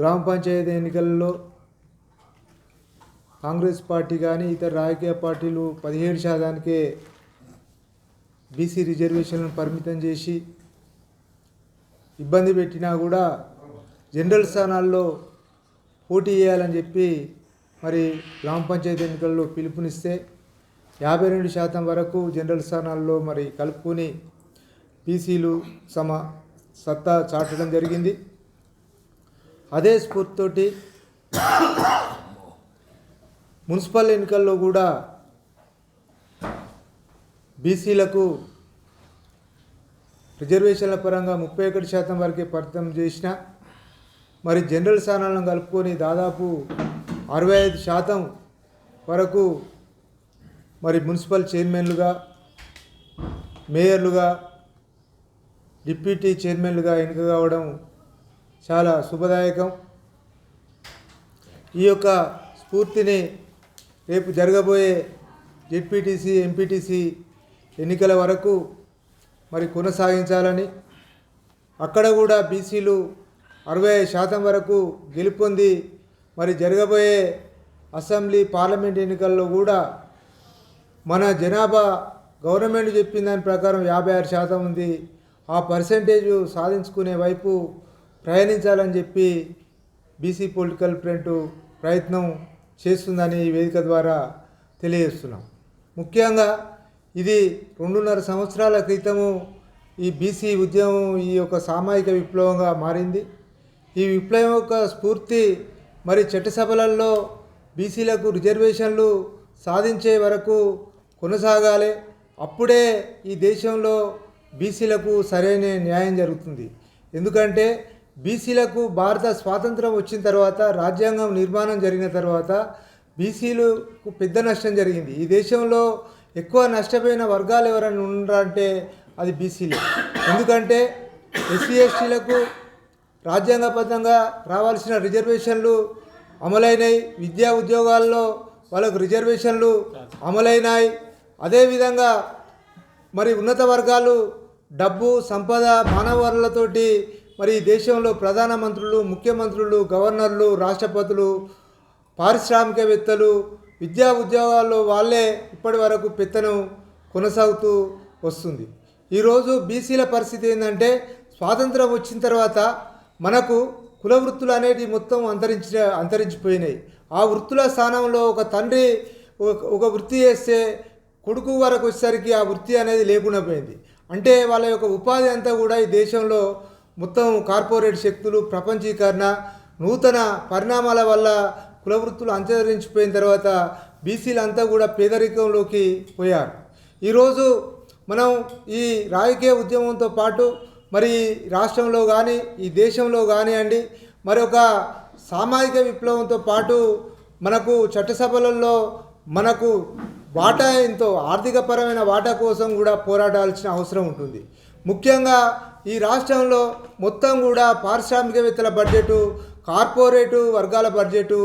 గ్రామ పంచాయతీ ఎన్నికల్లో కాంగ్రెస్ పార్టీ కానీ ఇతర రాజకీయ పార్టీలు 17% బీసీ రిజర్వేషన్లను పరిమితం చేసి ఇబ్బంది పెట్టినా కూడా జనరల్ స్థానాల్లో పోటీ చేయాలని చెప్పి మరి గ్రామ పంచాయతీ ఎన్నికల్లో పిలుపునిస్తే 52% వరకు జనరల్ స్థానాల్లో మరి కలుపుకొని బీసీలు సత్తా చాటడం జరిగింది. అదే స్ఫూర్తితోటి మున్సిపల్ ఎన్నికల్లో కూడా బీసీలకు రిజర్వేషన్ల పరంగా 31% వరకే పరిమితం చేసిన మరి జనరల్ స్థానాలను కలుపుకొని దాదాపు 65% వరకు మరి మున్సిపల్ చైర్మన్లుగా, మేయర్లుగా, డిప్యూటీ చైర్మన్లుగా ఎన్నిక కావడం చాలా శుభదాయకం. ఈ యొక్క స్ఫూర్తిని రేపు జరగబోయే జెడ్పీటీసీ, ఎంపీటీసీ ఎన్నికల వరకు మరి కొనసాగించాలని, అక్కడ కూడా బీసీలు 65% వరకు గెలుపొంది మరి జరగబోయే అసెంబ్లీ, పార్లమెంట్ ఎన్నికల్లో కూడా మన జనాభా గవర్నమెంట్ చెప్పిన దాని ప్రకారం 56% ఉంది, ఆ పర్సెంటేజ్ సాధించుకునే వైపు ప్రయాణించాలని చెప్పి బీసీ పొలిటికల్ ఫ్రంట్ ప్రయత్నం చేస్తుందని ఈ వేదిక ద్వారా తెలియజేస్తున్నాం. ముఖ్యంగా ఇది 2.5 సంవత్సరాల క్రితము ఈ బీసీ ఉద్యమం ఈ యొక్క సామాజిక విప్లవంగా మారింది. ఈ విప్లవం యొక్క స్ఫూర్తి మరి చట్టసభలలో బీసీలకు రిజర్వేషన్లు సాధించే వరకు కొనసాగాలి. అప్పుడే ఈ దేశంలో బీసీలకు సరైన న్యాయం జరుగుతుంది. ఎందుకంటే బీసీలకు భారత స్వాతంత్రం వచ్చిన తర్వాత, రాజ్యాంగం నిర్మాణం జరిగిన తర్వాత బీసీలకు పెద్ద నష్టం జరిగింది. ఈ దేశంలో ఎక్కువ నష్టపోయిన వర్గాలు ఎవరైనా ఉన్నారంటే అది బీసీలే. ఎందుకంటే ఎస్సీ ఎస్టీలకు రాజ్యాంగబద్ధంగా రావాల్సిన రిజర్వేషన్లు అమలైనాయి, విద్యా ఉద్యోగాల్లో వాళ్ళకు రిజర్వేషన్లు అమలైనాయి. అదేవిధంగా మరి ఉన్నత వర్గాలు డబ్బు, సంపద, మానవ వనరులతోటి మరి దేశంలో ప్రధానమంత్రులు, ముఖ్యమంత్రులు, గవర్నర్లు, రాష్ట్రపతులు, పారిశ్రామికవేత్తలు, విద్యా ఉద్యోగాల్లో వాళ్ళే ఇప్పటి వరకు పెత్తనం కొనసాగుతూ వస్తుంది. ఈరోజు బీసీల పరిస్థితి ఏంటంటే స్వాతంత్రం వచ్చిన తర్వాత మనకు కుల వృత్తులు అనేటివి మొత్తం అంతరించిపోయినాయి. ఆ వృత్తుల స్థానంలో ఒక తండ్రి ఒక వృత్తి చేస్తే కొడుకు వరకు వచ్చేసరికి ఆ వృత్తి అనేది లేకుండా పోయింది. అంటే వాళ్ళ యొక్క ఉపాధి అంతా కూడా ఈ దేశంలో మొత్తం కార్పొరేట్ శక్తులు, ప్రపంచీకరణ, నూతన పరిణామాల వల్ల కుల వృత్తులు అంతరించిపోయిన తర్వాత బీసీలు అంతా కూడా పేదరికంలోకి పోయారు. ఈరోజు మనం ఈ రాజకీయ ఉద్యమంతో పాటు మరి రాష్ట్రంలో కానీ ఈ దేశంలో కానివ్వండి మరొక సామాజిక విప్లవంతో పాటు మనకు చట్టసభలలో మనకు వాటా ఎంతో ఆర్థికపరమైన వాటా కోసం కూడా పోరాడాల్సిన అవసరం ఉంటుంది. ముఖ్యంగా ఈ రాష్ట్రంలో మొత్తం కూడా పారిశ్రామికవేత్తల బడ్జెటు, కార్పొరేటు వర్గాల బడ్జెటు,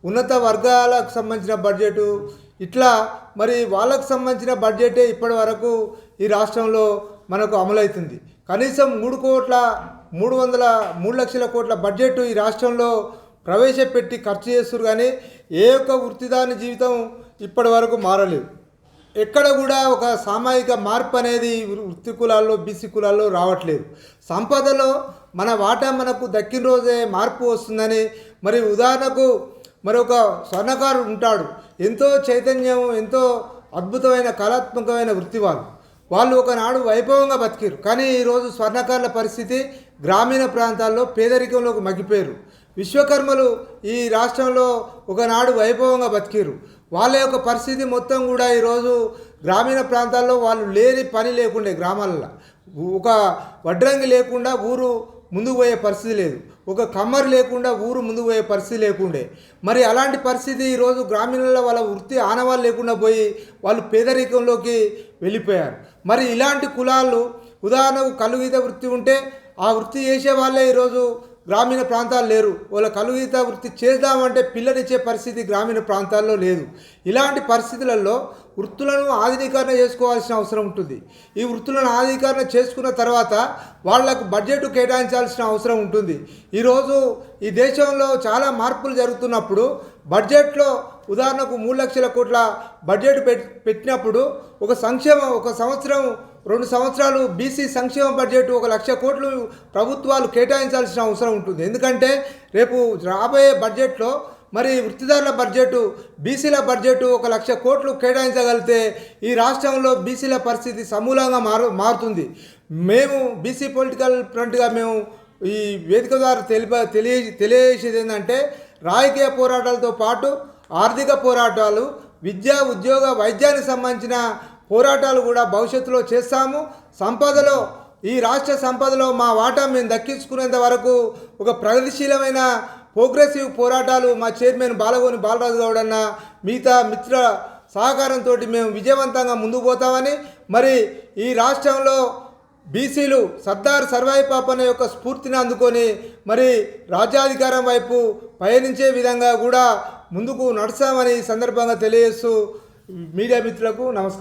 ఉన్నత వర్గాలకు సంబంధించిన బడ్జెటు, ఇట్లా మరి వాళ్ళకు సంబంధించిన బడ్జెటే ఇప్పటి వరకు ఈ రాష్ట్రంలో మనకు అమలవుతుంది. కనీసం 3 లక్షల కోట్ల బడ్జెట్ ఈ రాష్ట్రంలో ప్రవేశపెట్టి ఖర్చు చేస్తారు. కానీ ఏ ఒక్క వృత్తిదాని జీవితం ఇప్పటి వరకు మారలేదు. ఎక్కడ కూడా ఒక సామాజిక మార్పు అనేది వృత్తి కులాల్లో, బీసీ కులాల్లో రావట్లేదు. సంపదలో మన వాటా మనకు దక్కిన రోజే మార్పు వస్తుందని మరి ఉదాహరణకు మరొక స్వర్ణకారుడు ఉంటాడు. ఎంతో చైతన్యం, ఎంతో అద్భుతమైన కళాత్మకమైన వృత్తి వాళ్ళు ఒకనాడు వైభవంగా బతికారు. కానీ ఈరోజు స్వర్ణకారుల పరిస్థితి గ్రామీణ ప్రాంతాల్లో పేదరికంలోకి మగ్గిపోయారు. విశ్వకర్మలు ఈ రాష్ట్రంలో ఒకనాడు వైభవంగా బతికారు. వాళ్ళ యొక్క పరిస్థితి మొత్తం కూడా ఈరోజు గ్రామీణ ప్రాంతాల్లో వాళ్ళు లేని పని లేకుండే, గ్రామాలలో ఒక వడ్రంగి లేకుండా ఊరు ముందుకు పోయే పరిస్థితి లేదు, ఒక కమ్మరు లేకుండా ఊరు ముందుకు పోయే పరిస్థితి లేకుండే. మరి అలాంటి పరిస్థితి ఈరోజు గ్రామీణంలో వాళ్ళ వృత్తి ఆనవాళ్ళు లేకుండా పోయి వాళ్ళు పేదరికంలోకి వెళ్ళిపోయారు. మరి ఇలాంటి కులాలు ఉదాహరణకు కలుగీత వృత్తి ఉంటే ఆ వృత్తి చేసే వాళ్ళే ఈరోజు గ్రామీణ ప్రాంతాలు లేరు. వాళ్ళ కలుగీత వృత్తి చేద్దామంటే పిల్లనిచ్చే పరిస్థితి గ్రామీణ ప్రాంతాల్లో లేదు. ఇలాంటి పరిస్థితులలో వృత్తులను ఆధునీకరణ చేసుకోవాల్సిన అవసరం ఉంటుంది. ఈ వృత్తులను ఆధునీకరణ చేసుకున్న తర్వాత వాళ్లకు బడ్జెట్ కేటాయించాల్సిన అవసరం ఉంటుంది. ఈరోజు ఈ దేశంలో చాలా మార్పులు జరుగుతున్నప్పుడు బడ్జెట్లో ఉదాహరణకు 3 లక్షల కోట్ల బడ్జెట్ పెట్టినప్పుడు ఒక సంవత్సరం 2 సంవత్సరాలు బీసీ సంక్షేమ బడ్జెట్ 1 లక్ష కోట్లు ప్రభుత్వాలు కేటాయించాల్సిన అవసరం ఉంటుంది. ఎందుకంటే రేపు రాబోయే బడ్జెట్లో మరి వృత్తిదారుల బడ్జెట్, బీసీల బడ్జెట్ 1 లక్ష కోట్లు కేటాయించగలిగితే ఈ రాష్ట్రంలో బీసీల పరిస్థితి సమూలంగా మారుతుంది. మేము బీసీ పొలిటికల్ ఫ్రంట్గా మేము ఈ వేదిక ద్వారా తెలియజేసేది ఏంటంటే రాజకీయ పోరాటాలతో పాటు ఆర్థిక పోరాటాలు, విద్యా ఉద్యోగ వైద్యానికి సంబంధించిన పోరాటాలు కూడా భవిష్యత్తులో చేస్తాము. సంపదలో ఈ రాష్ట్ర సంపదలో మా వాటా మేము దక్కించుకునేంత వరకు ఒక ప్రగతిశీలమైన ప్రోగ్రెసివ్ పోరాటాలు మా చైర్మన్ బాలగోని బాలరాజు గౌడ్ అన్న మిగతా మిత్రుల సహకారంతో మేము విజయవంతంగా ముందుకు పోతామని, మరి ఈ రాష్ట్రంలో బీసీలు సర్దార్ సర్వాయి పాపన్న యొక్క స్ఫూర్తిని అందుకొని మరి రాజ్యాధికారం వైపు పయనించే విధంగా కూడా ముందుకు నడుస్తామని ఈ సందర్భంగా తెలియజేస్తూ మీడియా మిత్రులకు నమస్కారం.